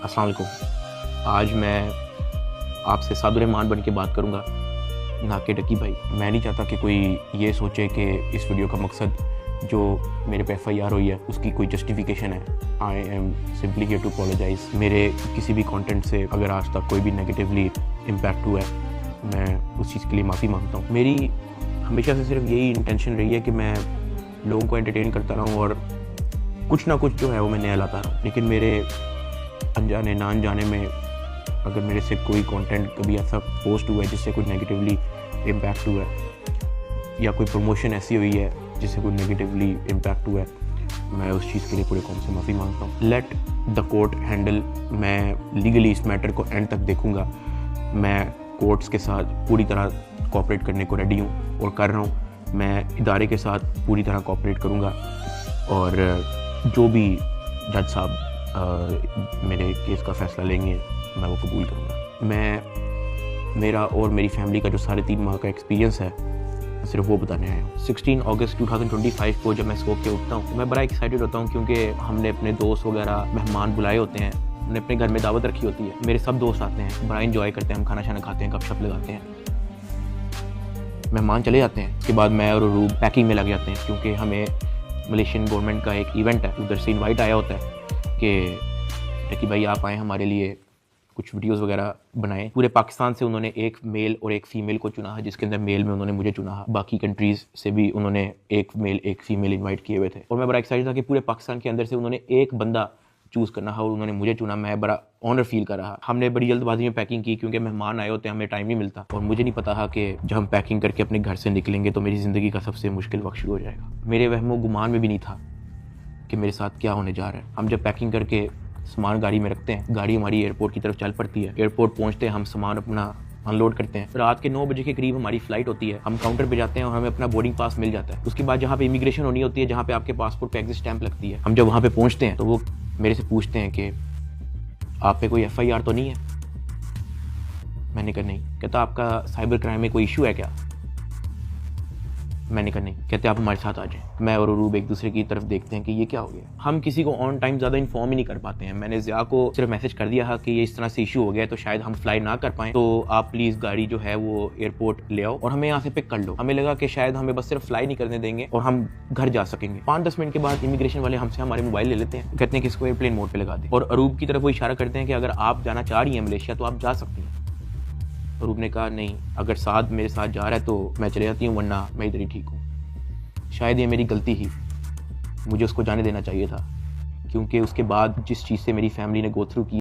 अस्सलाम वालेकुम। आज मैं आपसे सादुर्रहमान बन के बात करूँगा, ना कि डकी भाई। मैं नहीं चाहता कि कोई ये सोचे कि इस वीडियो का मकसद जो मेरे पे FIR हुई है उसकी कोई जस्टिफिकेशन है। I am simply here to apologise. मेरे किसी भी कंटेंट से अगर आज तक कोई भी नेगेटिवली इम्पैक्ट हुआ है, मैं उस चीज़ के लिए माफ़ी मांगता हूँ। मेरी हमेशा से सिर्फ यही इंटेंशन रही है कि मैं लोगों को एंटरटेन करता रहूँ और कुछ ना कुछ जो है वो मैं नया लाता रहूँ। लेकिन मेरे अनजाने ना अनजाने में अगर मेरे से कोई कंटेंट कभी ऐसा पोस्ट हुआ है जिससे कोई नेगेटिवली इम्पैक्ट हुआ है, या कोई प्रमोशन ऐसी हुई है जिससे कोई नेगेटिवली इम्पैक्ट हुआ है, मैं उस चीज़ के लिए पूरे कौम से माफ़ी मांगता हूँ। Let the court handle. मैं लीगली इस मैटर को एंड तक देखूँगा। मैं कोर्ट्स के साथ पूरी तरह कोऑपरेट करने को रेडी हूँ और कर रहा हूँ। मैं इदारे के साथ पूरी तरह कोऑपरेट करूँगा और जो भी जज साहब मेरे केस का फ़ैसला लेंगे मैं वो कबूल करूँगा। मेरा और मेरी फैमिली का जो 3.5 माह का एक्सपीरियंस है सिर्फ वो बताने आया हूँ। 16 अगस्त 2025 को जब मैं सो के उठता हूँ तो मैं बड़ा एक्साइटेड होता हूँ, क्योंकि हमने अपने दोस्त वगैरह मेहमान बुलाए होते हैं। हमने अपने घर में दावत रखी होती है। मेरे सब दोस्त आते हैं, बड़ा इंजॉय करते हैं, हम खाना शाना खाते हैं, गपशप लगाते हैं। मेहमान चले जाते हैं, उसके बाद मैं और रूब पैकिंग में लग जाते हैं, क्योंकि हमें मलेशियन गवर्नमेंट का एक इवेंट है, उधर से इनवाइट आया होता है कि भाई आप आएँ, हमारे लिए कुछ वीडियोस वगैरह बनाएं। पूरे पाकिस्तान से उन्होंने एक मेल और एक फ़ीमेल को चुना है, जिसके अंदर मेल में उन्होंने मुझे चुना है। बाकी कंट्रीज़ से भी उन्होंने एक मेल एक फ़ीमेल इनवाइट किए हुए थे और मैं बड़ा एक्साइटेड था कि पूरे पाकिस्तान के अंदर से उन्होंने एक बंदा चूज़ करना है और उन्होंने मुझे चुना। मैं बड़ा ऑनर फील कर रहा। हमने बड़ी जल्दबाजी में पैकिंग की, क्योंकि मेहमान आए होते हैं, हमें टाइम नहीं मिलता और मुझे नहीं पता था कि जब हम पैकिंग करके अपने घर से निकलेंगे तो मेरी ज़िंदगी का सबसे मुश्किल वक्त शुरू हो जाएगा। मेरे वहमो गुमान में भी नहीं था कि मेरे साथ क्या होने जा रहा है। हम जब पैकिंग करके सामान गाड़ी में रखते हैं, गाड़ी हमारी एयरपोर्ट की तरफ चल पड़ती है। एयरपोर्ट पहुंचते हैं, हम सामान अपना अनलोड करते हैं। रात के 9 बजे के करीब हमारी फ़्लाइट होती है। हम काउंटर पे जाते हैं और हमें अपना बोर्डिंग पास मिल जाता है। उसके बाद जहाँ पे इमिग्रेशन होनी होती है, जहाँ पे आपके पासपोर्ट पे एग्जिट स्टैंप लगती है, हम जब वहाँ पे पहुँचते हैं तो वो मेरे से पूछते हैं कि आप पे कोई FIR तो नहीं है। मैंने कहा नहीं। कहता आपका साइबर क्राइम में कोई इशू है क्या? मैंने कहा नहीं। कहते आप हमारे साथ आ जाएं। मैं और अरूब एक दूसरे की तरफ देखते हैं कि ये क्या हो गया। हम किसी को ऑन टाइम ज़्यादा इन्फॉर्म ही नहीं कर पाते हैं। मैंने ज़िया को सिर्फ मैसेज कर दिया है कि ये इस तरह से इशू हो गया है, तो शायद हम फ्लाई ना कर पाएँ, तो आप प्लीज़ गाड़ी जो है वो एयरपोर्ट ले आओ और हमें यहाँ से पिक कर लो। हमें लगा कि शायद हमें बस सिर्फ फ्लाई नहीं करने देंगे और हम घर जा सकेंगे। 5-10 मिनट के बाद इमिग्रेशन वाले हमसे हमारे मोबाइल ले लेते हैं, कहते हैं कि इसको एयरप्लेन मोड पर लगा दें और अरूब की तरफ वो इशारा करते हैं कि अगर आप जाना चाह रही हैं मलेशिया तो आप जा सकती हैं। अरूब ने कहा नहीं, अगर साथ मेरे साथ जा रहा है तो मैं चले जाती हूँ, वरना मैं इधर ही ठीक हूँ। शायद ये मेरी गलती ही, मुझे उसको जाने देना चाहिए था, क्योंकि उसके बाद जिस चीज़ से मेरी फैमिली ने गो थ्रू की